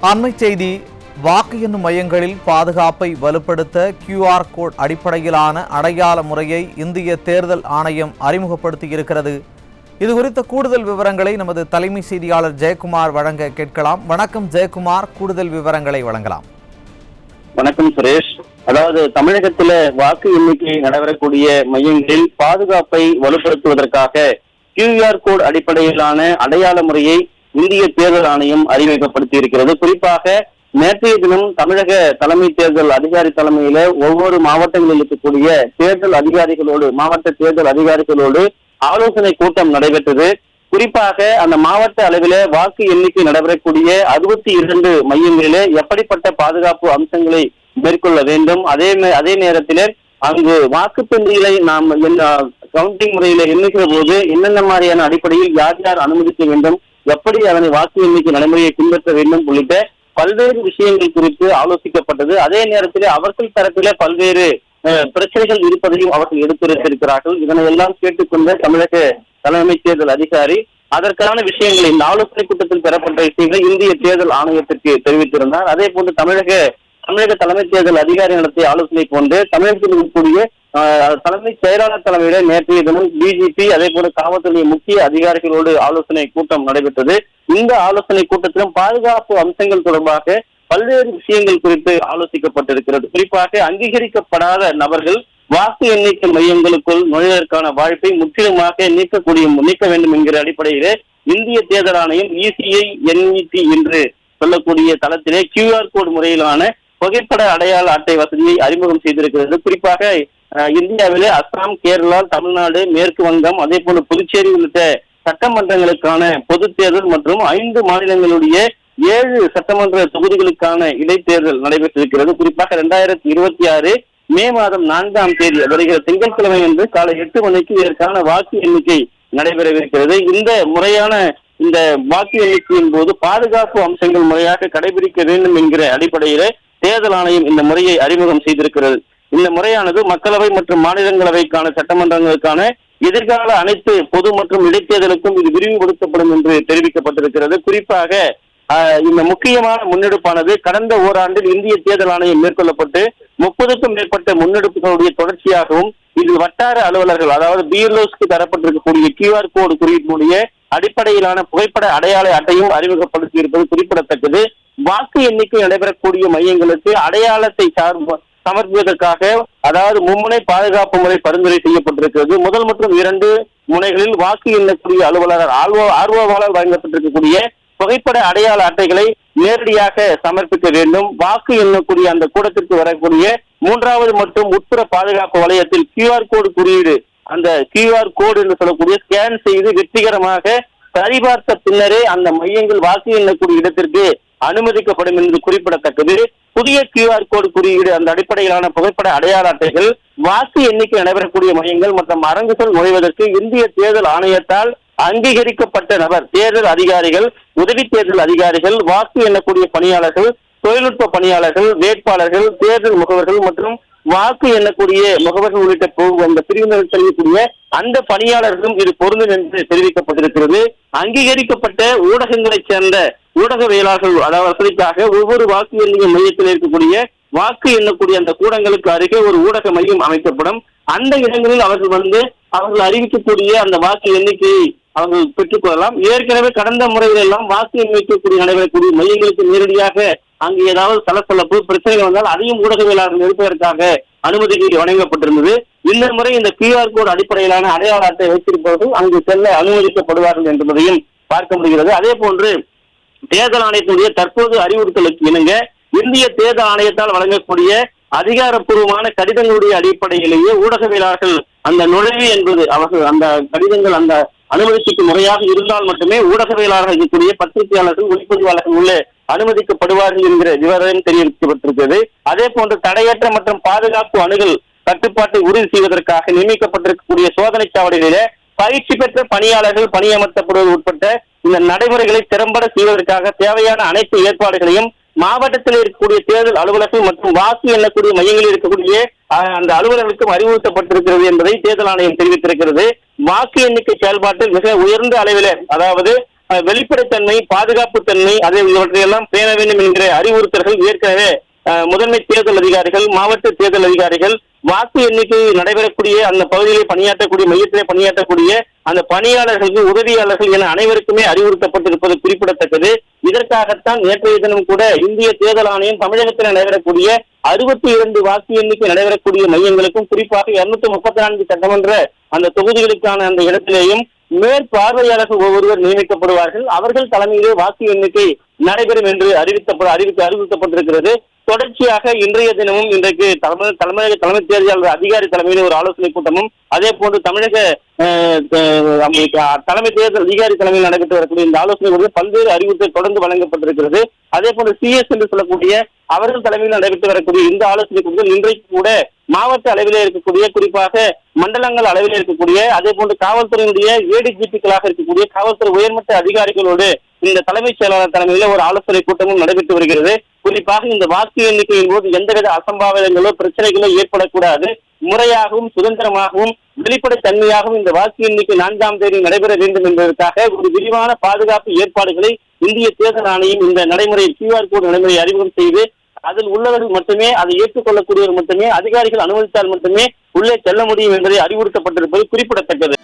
அண்மை செய்தி. வாக்கு எண்ணும் மையங்களில் பாதுகாப்பை வலுப்படுத்த QR கோட் அடிப்படையிலான அடையாள முறையை இந்திய தேர்தல் ஆணையம் அறிமுகப்படுத்தியிருக்கிறது. இதுகுறித்த கூடுதல் விவரங்களை நமது தலைமை செய்தியாளர் ஜெயக்குமார் வழங்க கேட்கலாம். வணக்கம் ஜெயக்குமார், கூடுதல் விவரங்களை வழங்கலாம். வணக்கம் சுரேஷ். அதாவது தமிழகத்தில் வாக்கு எண்ணிக்கை நடைபெறக்கூடிய மையங்களில் பாதுகாப்பை வலுப்படுத்துவதற்காக QR கோட் அடிப்படையிலான அடையாள முறையை இந்திய தேர்தல் ஆணையம் அறிமுகப்படுத்தி இருக்கிறது. குறிப்பாக நேற்றைய தினம் தமிழக தலைமை தேர்தல் அதிகாரி தலைமையில ஒவ்வொரு மாவட்டங்களில் இருக்கக்கூடிய தேர்தல் அதிகாரிகளோடு, மாவட்ட தேர்தல் அதிகாரிகளோடு ஆலோசனை கூட்டம் நடைபெற்றது. குறிப்பாக அந்த மாவட்ட அளவில வாக்கு எண்ணிக்கை நடைபெறக்கூடிய 62 மையங்களிலே எப்படிப்பட்ட பாதுகாப்பு அம்சங்களை மேற்கொள்ள வேண்டும், அதே நேரத்தில் அங்கு வாக்குப்பெட்டிகளை நாம் கவுண்டிங் முறையில எண்ணுகிற போது என்னென்ன மாதிரியான அடிப்படையில் யார் யார் அனுமதிக்க வேண்டும், எப்படி அதனை வாக்கு எண்ணிக்கை நடைமுறையை பின்பற்ற வேண்டும் உள்ளிட்ட பல்வேறு விஷயங்கள் குறித்து ஆலோசிக்கப்பட்டது. அதே நேரத்தில் அவர்கள் தரப்பிலே பல்வேறு பிரச்சனைகள் இருப்பதையும் அவர்கள் எடுத்துரைத்திருக்கிறார்கள். இதனை எல்லாம் கேட்டுக்கொண்ட தமிழக தலைமை தேர்தல் அதிகாரி அதற்கான விஷயங்களை இந்த ஆலோசனை கூட்டத்தில் பெறப்பட்ட விஷயங்களை இந்திய தேர்தல் ஆணையத்திற்கு தெரிவித்திருந்தார். அதே போன்று தமிழக தலைமை தேர்தல் அதிகாரி நடத்திய ஆலோசனை கொண்டு தமிழகத்தில் இருக்கக்கூடிய தலைமை செயலாளர் தலைமையில நேற்றைய தினம் டிஜிபி அதே போல காவல்துறை முக்கிய அதிகாரிகளோடு ஆலோசனை கூட்டம் நடைபெற்றது. இந்த ஆலோசனை கூட்டத்திலும் பாதுகாப்பு அம்சங்கள் தொடர்பாக பல்வேறு விஷயங்கள் குறித்து ஆலோசிக்கப்பட்டிருக்கிறது. குறிப்பாக அங்கீகரிக்கப்படாத நபர்கள் வாக்கு எண்ணிக்கை மையங்களுக்குள் நுழைவதற்கான வாய்ப்பை முற்றிலுமாக நீக்க வேண்டும் என்கிற அடிப்படையிலே இந்திய தேர்தல் ஆணையம் ECI NET என்று சொல்லக்கூடிய தளத்திலே QR கோட் முறையிலான புகைப்பட அடையாள அட்டை வசதியை அறிமுகம் செய்திருக்கிறது. குறிப்பாக இந்தியாவிலே அஸ்ஸாம், கேரளா, தமிழ்நாடு, மேற்கு வங்கம், அதே போல புதுச்சேரி உள்ளிட்ட சட்டமன்றங்களுக்கான பொது தேர்தல் மற்றும் 5 மாநிலங்களுடைய 7 சட்டமன்ற தொகுதிகளுக்கான இடைத்தேர்தல் நடைபெற்றிருக்கிறது. குறிப்பாக 2026 மே மாதம் 4ஆம் தேதி வருகிற திங்கட்கிழமை என்று காலை 8 மணிக்கு இதற்கான வாக்கு எண்ணிக்கை நடைபெறவிருக்கிறது. இந்த முறையான இந்த வாக்கு எண்ணிக்கையின் போது பாதுகாப்பு அம்சங்கள் முறையாக கடைபிடிக்க வேண்டும் என்கிற அடிப்படையிலே தேர்தல் ஆணையம் இந்த முறையை அறிமுகம் செய்திருக்கிறது. இந்த முறையானது மக்களவை மற்றும் மாநிலங்களவைக்கான சட்டமன்றங்களுக்கான எதிர்கால அனைத்து பொது மற்றும் இடைத்தேர்தலுக்கும் இது விரிவுபடுத்தப்படும் என்று தெரிவிக்கப்பட்டிருக்கிறது. குறிப்பாக இந்த முக்கியமான முன்னெடுப்பானது கடந்த ஓராண்டில் இந்திய தேர்தல் ஆணையம் மேற்கொள்ளப்பட்டு 30க்கும் மேற்பட்ட முன்னெடுப்புகளுடைய தொடர்ச்சியாகவும் இதில் வட்டார அலுவலர்கள், அதாவது BLOஸ்க்கு தரப்பட்டிருக்கக்கூடிய QR கோடு குறியீட்டுடைய அடிப்படையிலான புகைப்பட அடையாள அட்டையும் அறிமுகப்படுத்தி இருப்பது குறிப்பிடத்தக்கது. வாக்கு எண்ணிக்கை நடைபெறக்கூடிய மையங்களுக்கு அடையாளத்தை சமர்ப்பிப்பதற்காக அதாவது மும்முனை பாதுகாப்பு முறை பரிந்துரை செய்யப்பட்டிருக்கிறது. முதல் மற்றும் 2 முனைகளில் வாக்கு எண்ணக்கூடிய அலுவலர் ஆர்வலர் வழங்கப்பட்டிருக்கக்கூடிய புகைப்பட அடையாள அட்டைகளை நேரடியாக சமர்ப்பிக்க வேண்டும். வாக்கு எண்ணக்கூடிய அந்த கூடத்திற்கு வரக்கூடிய 3வது மற்றும் உட்புற பாதுகாப்பு வளையத்தில் QR கோடு குறியீடு, அந்த QR கோடு என்று சொல்லக்கூடிய ஸ்கேன் செய்து வெற்றிகரமாக சரிபார்த்த பின்னரே அந்த மையங்கள் வாக்கு எண்ணக்கூடிய இடத்திற்கு அனுமதிக்கப்படும் என்று குறிப்பிடத்தக்கது. புதிய QR கோடு குறியீடு அந்த அடிப்படையிலான புகைப்பட அடையாள அட்டைகள் வாக்கு எண்ணிக்கை நடைபெறக்கூடிய மையங்கள் மற்றும் அரங்குகள் நுழைவதற்கு இந்திய தேர்தல் ஆணையத்தால் அங்கீகரிக்கப்பட்ட நபர், தேர்தல் அதிகாரிகள், உதவி தேர்தல் அதிகாரிகள், வாக்கு எண்ணக்கூடிய பணியாளர்கள், தொழில்நுட்ப பணியாளர்கள், வேட்பாளர்கள், தேர்தல் முகவர்கள் மற்றும் வாக்கு எண்ணக்கூடிய முகவர்கள் உள்ளிட்ட அந்த பிரிவினர் செல்லக்கூடிய அந்த பணியாளர்களும் இது பொருந்தும் என்று தெரிவிக்கப்பட்டிருக்கிறது. அங்கீகரிக்கப்பட்ட ஊடகங்களை சேர்ந்த ஊடகவியலாளர்கள் அதாவது வசதிக்காக ஒவ்வொரு வாக்கு எண்ணிக்கை மையத்தில் இருக்கக்கூடிய வாக்கு எண்ணக்கூடிய அந்த கூடங்களுக்கு அருகே ஒரு ஊடக மையம் அமைக்கப்படும். அந்த இடங்களில் அவர்கள் அறிவிக்கக்கூடிய அந்த வாக்கு எண்ணிக்கையை அவர்கள் பெற்றுக் கொள்ளலாம். ஏற்கனவே கடந்த முறையில் எல்லாம் வாக்கு எண்ணிக்கக்கூடிய நடைபெறக்கூடிய மையங்களுக்கு நேரடியாக அங்கு ஏதாவது சலசலப்பு பிரச்சனைகள் வந்தால் அதையும் ஊடகவியலாளர்கள் எடுப்பதற்காக அனுமதி வழங்கப்பட்டிருந்தது. இந்த முறை இந்த QR கோடு அடிப்படையிலான அடையாள அட்டை வைத்திருப்பவர்கள் அங்கு செல்ல அனுமதிக்கப்படுவார்கள் என்பதையும் பார்க்க முடிகிறது. அதே போன்று தேர்தல் ஆணையத்தினுடைய தற்போது அறிவுறுத்தலுக்கு இணங்க இந்திய தேர்தல் ஆணையத்தால் வழங்கக்கூடிய அதிகாரப்பூர்வமான கடிதங்களுடைய அடிப்படையிலேயே ஊடகவியலாளர்கள் அந்த நுழைவு என்பது அவர்கள் அந்த கடிதங்கள் அந்த அனுமதிக்கு முறையாக இருந்தால் மட்டுமே ஊடகவியலாளர்கள் இருக்கக்கூடிய பத்திரிகையாளர்கள், ஒளிப்பதிவாளர்கள் உள்ளே அனுமதிக்கப்படுவார்கள் என்கிற விவரம் தெரிவிக்கப்பட்டிருக்கிறது. அதே போன்று தடையற்ற மற்றும் பாதுகாப்பு அணுகல் கட்டுப்பாட்டை உறுதி செய்வதற்காக நியமிக்கப்பட்டிருக்கக்கூடிய சோதனை சாவடிகளிலே பயிற்சி பெற்ற பணியாளர்கள் பணியமர்த்தப்படுவது உட்பட்ட இந்த நடைமுறைகளை திறம்பட செய்வதற்காக தேவையான அனைத்து ஏற்பாடுகளையும் மாவட்டத்தில் இருக்கக்கூடிய தேர்தல் அலுவலர்கள் மற்றும் வாக்கு எண்ணக்கூடிய மையங்களில் இருக்கக்கூடிய அந்த அலுவலர்களுக்கும் அறிவுறுத்தப்பட்டிருக்கிறது என்பதை தேர்தல் ஆணையம் தெரிவித்திருக்கிறது. வாக்கு எண்ணிக்கை செயல்பாட்டில் மிக உயர்ந்த அளவில், அதாவது வெளிப்படைத்தன்மை, பாதுகாப்பு தன்மை அதை இவற்றையெல்லாம் பேண வேண்டும் என்கிற அறிவுறுத்தல்கள் ஏற்கனவே முதன்மை தேர்தல் அதிகாரிகள், மாவட்ட தேர்தல் அதிகாரிகள், வாக்கு எண்ணிக்கை நடைபெறக்கூடிய அந்த பகுதியிலே பணியாற்றக்கூடிய, மையத்திலே பணியாற்றக்கூடிய அந்த பணியாளர்களுக்கு, உதவியாளர்கள் என அனைவருக்குமே அறிவுறுத்தப்பட்டிருப்பது குறிப்பிடத்தக்கது. இதற்காகத்தான் நேற்றைய தினம் கூட இந்திய தேர்தல் ஆணையம் தமிழகத்தில் நடைபெறக்கூடிய 62 வாக்கு எண்ணிக்கை நடைபெறக்கூடிய மையங்களுக்கும், குறிப்பாக 234 சட்டமன்ற அந்த தொகுதிகளுக்கான அந்த இடத்திலேயும் மேற்பார்வையாளர்கள் ஒவ்வொருவர் நியமிக்கப்படுவார்கள். அவர்கள் தலைமையிலே வாக்கு எண்ணிக்கை நடைபெறும் என்று அறிவிக்கப்பட்டிருக்கிறது. தொடர்ச்சியாக இன்றைய தினமும் இன்றைக்கு தலைமை தேர்தல் அதிகாரி தலைமையில் ஒரு ஆலோசனை கூட்டமும், அதே போன்று தமிழக தலைமை தேர்தல் அதிகாரி தலைமையில் நடைபெற்று வரக்கூடிய இந்த ஆலோசனை கூட்டத்தில் பல்வேறு அறிவுறுத்தல் தொடர்ந்து வழங்கப்பட்டிருக்கிறது. அதே போன்று CS என்று சொல்லக்கூடிய அவர்கள் தலைமையில் நடைபெற்று வரக்கூடிய இந்த ஆலோசனை கூட்டத்தில் இன்றைக்கு கூட மாவட்ட அளவிலே இருக்கக்கூடிய, குறிப்பாக மண்டலங்கள் அளவிலே இருக்கக்கூடிய, அதே போன்று காவல்துறையினுடைய ADGP-களாக இருக்கக்கூடிய காவல்துறை உயர்மட்ட அதிகாரிகளோடு இந்த தலைமைச் செயலாளர் தலைமையில ஒரு ஆலோசனை கூட்டமும் நடைபெற்று வருகிறது. குறிப்பாக இந்த வாக்கு எண்ணிக்கையின் போது எந்தவித அசம்பாவிதங்களோ பிரச்சனைகளோ ஏற்படக்கூடாது, முறையாகவும் சுதந்திரமாகவும் வெளிப்படைத்தன்மையாகவும் இந்த வாக்கு எண்ணிக்கை 4ஆம் தேதி நடைபெற வேண்டும் என்பதற்காக ஒரு விரிவான பாதுகாப்பு ஏற்பாடுகளை இந்திய தேர்தல் ஆணையம் இந்த நடைமுறை QR கோடு நடைமுறை அறிமுகம் செய்து, அதில் உள்ளவர்கள் மட்டுமே, அதை ஏற்றுக்கொள்ளக்கூடியவர் மட்டுமே, அதிகாரிகள் அனுமதித்தால் மட்டுமே உள்ளே செல்ல முடியும் என்பதை அறிவுறுத்தப்பட்டிருப்பது குறிப்பிடத்தக்கது.